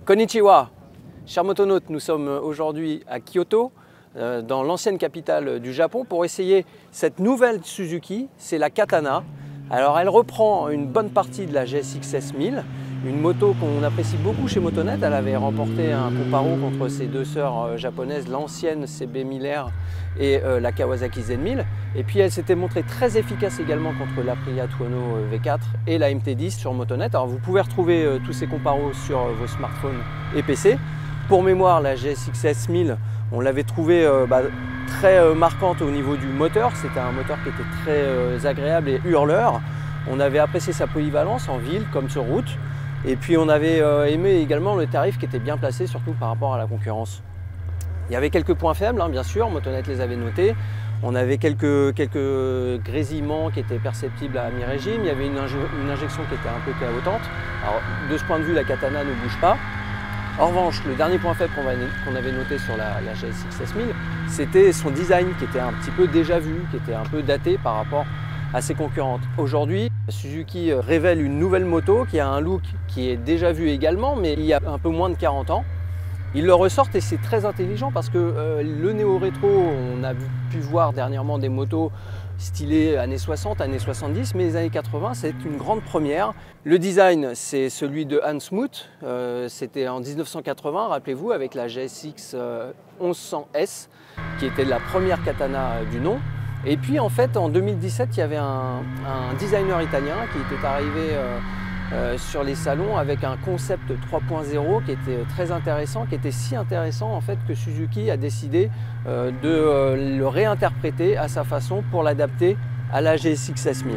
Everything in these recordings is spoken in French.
Konnichiwa, chers motonautes, nous sommes aujourd'hui à Kyoto, dans l'ancienne capitale du Japon, pour essayer cette nouvelle Suzuki, c'est la Katana. Alors elle reprend une bonne partie de la GSX 1000, une moto qu'on apprécie beaucoup chez Motonet. Elle avait remporté un comparo contre ses deux sœurs japonaises, l'ancienne CB 1000R et la Kawasaki Z1000. Et puis elle s'était montrée très efficace également contre l'Aprilia Tuono V4 et la MT10 sur Motonet. Alors vous pouvez retrouver tous ces comparos sur vos smartphones et PC. Pour mémoire, la GSX 1000, on l'avait trouvée très marquante au niveau du moteur. C'était un moteur qui était très agréable et hurleur. On avait apprécié sa polyvalence en ville comme sur route. Et puis on avait aimé également le tarif qui était bien placé, surtout par rapport à la concurrence. Il y avait quelques points faibles, bien sûr, Motonet les avait notés. On avait quelques grésillements qui étaient perceptibles à mi-régime. Il y avait une injection qui était un peu cahotante. Alors de ce point de vue, la Katana ne bouge pas. En revanche, le dernier point faible qu'on avait noté sur la GSX 1000, c'était son design qui était un petit peu déjà vu, qui était un peu daté par rapport à ses concurrentes. Aujourd'hui, Suzuki révèle une nouvelle moto qui a un look qui est déjà vu également, mais il y a un peu moins de 40 ans. Ils le ressortent et c'est très intelligent parce que le néo-rétro, on a pu voir dernièrement des motos stylées années 60, années 70, mais les années 80, c'est une grande première. Le design, c'est celui de Hans Smoot, c'était en 1980, rappelez-vous, avec la GSX 1100S, qui était la première Katana du nom. Et puis en fait, en 2017, il y avait un designer italien qui était arrivé sur les salons avec un concept 3.0 qui était très intéressant, qui était si intéressant en fait que Suzuki a décidé de le réinterpréter à sa façon pour l'adapter à la GSX 1000.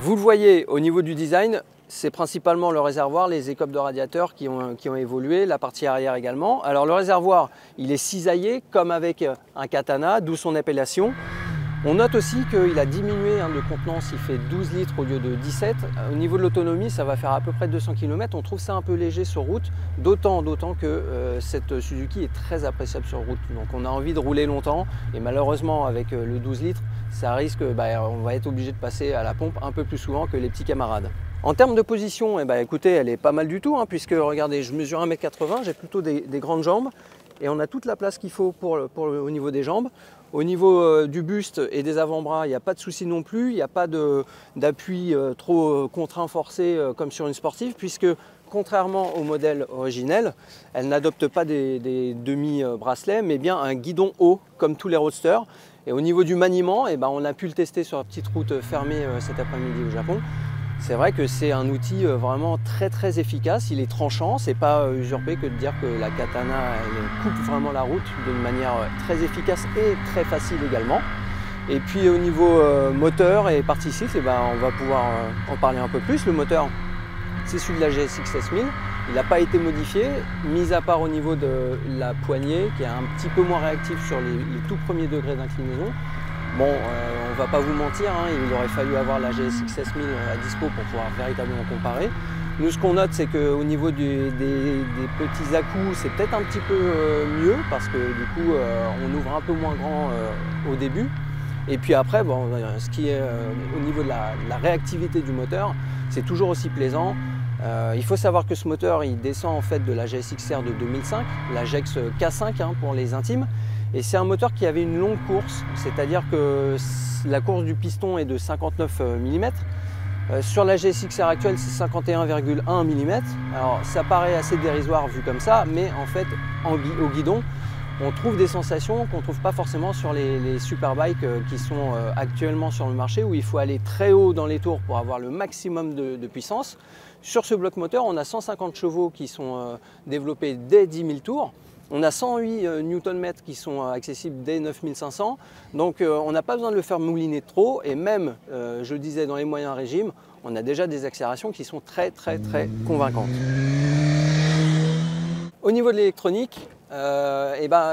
Vous le voyez au niveau du design, c'est principalement le réservoir, les écopes de radiateurs qui ont évolué, la partie arrière également. Alors le réservoir, il est cisaillé comme avec un Katana, d'où son appellation. On note aussi qu'il a diminué de contenance, il fait 12 litres au lieu de 17. Au niveau de l'autonomie, ça va faire à peu près 200 km. On trouve ça un peu léger sur route, d'autant que cette Suzuki est très appréciable sur route. Donc on a envie de rouler longtemps et malheureusement avec le 12 litres, ça risque, on va être obligé de passer à la pompe un peu plus souvent que les petits camarades. En termes de position, écoutez, elle est pas mal du tout, puisque regardez, je mesure 1m80, j'ai plutôt des grandes jambes et on a toute la place qu'il faut au niveau des jambes. Au niveau du buste et des avant-bras, il n'y a pas de souci non plus, il n'y a pas d'appui trop contraint forcé comme sur une sportive, puisque contrairement au modèle originel, elle n'adopte pas des demi-bracelets, mais bien un guidon haut comme tous les roadsters. Et au niveau du maniement, on a pu le tester sur la petite route fermée cet après-midi au Japon. C'est vrai que c'est un outil vraiment très efficace, il est tranchant, c'est pas usurpé que de dire que la Katana elle coupe vraiment la route d'une manière très efficace et très facile également. Et puis au niveau moteur et partie cycle, on va pouvoir en parler un peu plus. Le moteur, c'est celui de la GSX 1000, il n'a pas été modifié, mis à part au niveau de la poignée qui est un petit peu moins réactif sur les tout premiers degrés d'inclinaison. Bon, on ne va pas vous mentir, il aurait fallu avoir la GSX 1000 à dispo pour pouvoir véritablement comparer. Nous, ce qu'on note, c'est qu'au niveau des petits à-coups, c'est peut-être un petit peu mieux parce que du coup, on ouvre un peu moins grand au début. Et puis après, ce qui est au niveau de la réactivité du moteur, c'est toujours aussi plaisant. Il faut savoir que ce moteur, il descend en fait de la GSX-R de 2005, la GEX K5 pour les intimes. Et c'est un moteur qui avait une longue course, c'est-à-dire que la course du piston est de 59 mm. Sur la GSX-R actuelle, c'est 51,1 mm. Alors ça paraît assez dérisoire vu comme ça, mais en fait, au guidon, on trouve des sensations qu'on ne trouve pas forcément sur les superbikes qui sont actuellement sur le marché, où il faut aller très haut dans les tours pour avoir le maximum de puissance. Sur ce bloc moteur, on a 150 chevaux qui sont développés dès 10 000 tours. On a 108 Nm qui sont accessibles dès 9500, donc on n'a pas besoin de le faire mouliner trop, et même, je le disais, dans les moyens régimes, on a déjà des accélérations qui sont très convaincantes. Au niveau de l'électronique,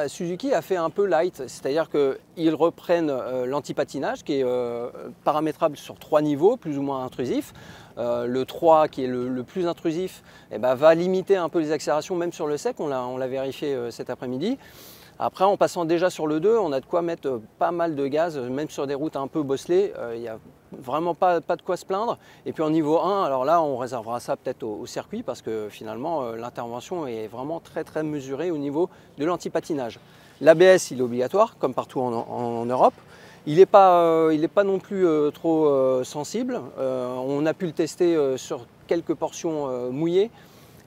Suzuki a fait un peu light, c'est-à-dire qu'ils reprennent l'anti-patinage qui est paramétrable sur 3 niveaux, plus ou moins intrusifs. Le 3 qui est le plus intrusif va limiter un peu les accélérations même sur le sec, on l'a vérifié cet après-midi. Après, en passant déjà sur le 2, on a de quoi mettre pas mal de gaz, même sur des routes un peu bosselées, il n'y a vraiment pas de quoi se plaindre. Et puis en niveau 1, alors là, on réservera ça peut-être au circuit parce que finalement, l'intervention est vraiment très mesurée au niveau de l'antipatinage. L'ABS, il est obligatoire, comme partout en Europe. Il n'est pas non plus trop sensible. On a pu le tester sur quelques portions mouillées.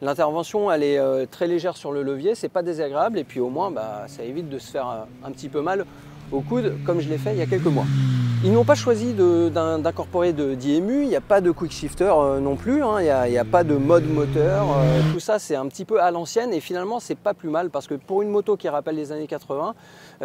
L'intervention, elle est très légère sur le levier, c'est pas désagréable et puis au moins ça évite de se faire un petit peu mal au coude comme je l'ai fait il y a quelques mois. Ils n'ont pas choisi d'incorporer d'IMU, il n'y a pas de quick shifter non plus, hein, il n'y a pas de mode moteur, tout ça c'est un petit peu à l'ancienne et finalement c'est pas plus mal parce que pour une moto qui rappelle les années 80,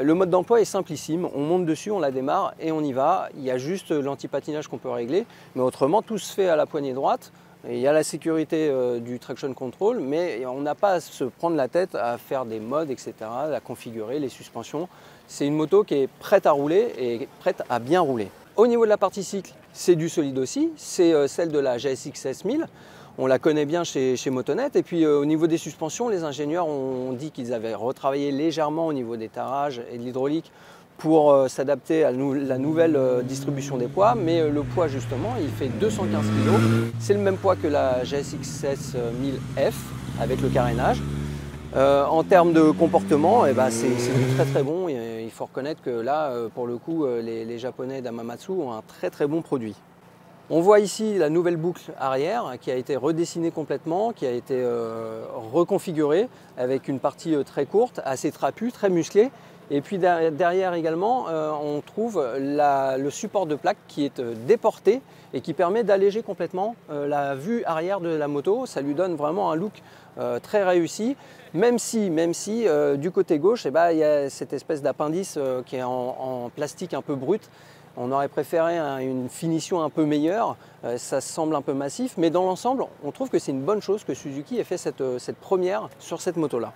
le mode d'emploi est simplissime, on monte dessus, on la démarre et on y va, il y a juste l'antipatinage qu'on peut régler, mais autrement tout se fait à la poignée droite. Et il y a la sécurité du traction control, mais on n'a pas à se prendre la tête à faire des modes, etc., à configurer les suspensions. C'est une moto qui est prête à rouler et prête à bien rouler. Au niveau de la partie cycle, c'est du solide aussi, c'est celle de la GSX 16000. On la connaît bien chez Motonet. Et puis au niveau des suspensions, les ingénieurs ont dit qu'ils avaient retravaillé légèrement au niveau des tarages et de l'hydraulique pour s'adapter à la nouvelle distribution des poids, mais le poids justement il fait 215 kg, c'est le même poids que la GSX 1000F avec le carénage. En termes de comportement, c'est du très bon, il faut reconnaître que là pour le coup les japonais d'Hamamatsu ont un très bon produit. On voit ici la nouvelle boucle arrière qui a été redessinée complètement, qui a été reconfigurée avec une partie très courte, assez trapue, très musclée. Et puis derrière également, on trouve le support de plaque qui est déporté et qui permet d'alléger complètement la vue arrière de la moto. Ça lui donne vraiment un look très réussi, même si du côté gauche, il y a cette espèce d'appendice qui est en plastique un peu brut. On aurait préféré une finition un peu meilleure, ça semble un peu massif, mais dans l'ensemble, on trouve que c'est une bonne chose que Suzuki ait fait cette première sur cette moto-là.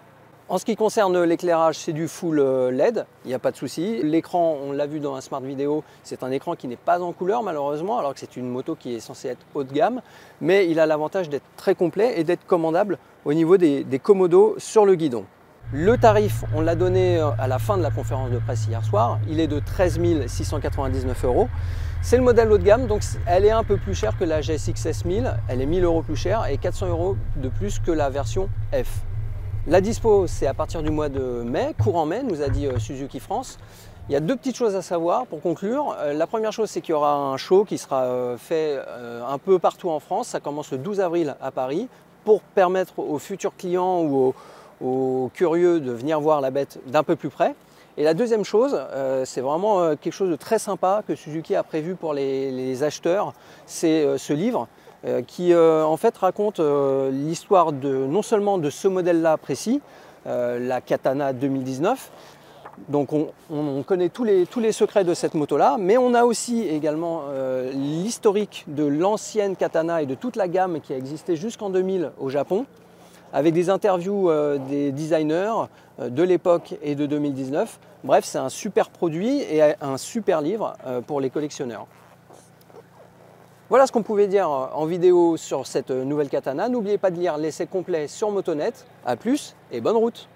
En ce qui concerne l'éclairage, c'est du full LED, il n'y a pas de souci. L'écran, on l'a vu dans un Smart Vidéo, c'est un écran qui n'est pas en couleur malheureusement, alors que c'est une moto qui est censée être haut de gamme, mais il a l'avantage d'être très complet et d'être commandable au niveau des commodos sur le guidon. Le tarif, on l'a donné à la fin de la conférence de presse hier soir, il est de 13 699 €. C'est le modèle haut de gamme, donc elle est un peu plus chère que la GSX 1000, elle est 1000 € plus chère et 400 € de plus que la version F. La dispo, c'est à partir du mois de mai, courant mai, nous a dit Suzuki France. Il y a deux petites choses à savoir pour conclure. La première chose, c'est qu'il y aura un show qui sera fait un peu partout en France. Ça commence le 12 avril à Paris pour permettre aux futurs clients ou aux curieux de venir voir la bête d'un peu plus près. Et la deuxième chose, c'est vraiment quelque chose de très sympa que Suzuki a prévu pour les acheteurs, c'est ce livre qui en fait raconte l'histoire non seulement de ce modèle-là précis, la Katana 2019. Donc on connaît tous les secrets de cette moto-là, mais on a aussi également l'historique de l'ancienne Katana et de toute la gamme qui a existé jusqu'en 2000 au Japon, avec des interviews des designers de l'époque et de 2019. Bref, c'est un super produit et un super livre pour les collectionneurs. Voilà ce qu'on pouvait dire en vidéo sur cette nouvelle Katana. N'oubliez pas de lire l'essai complet sur Motonet. A plus et bonne route!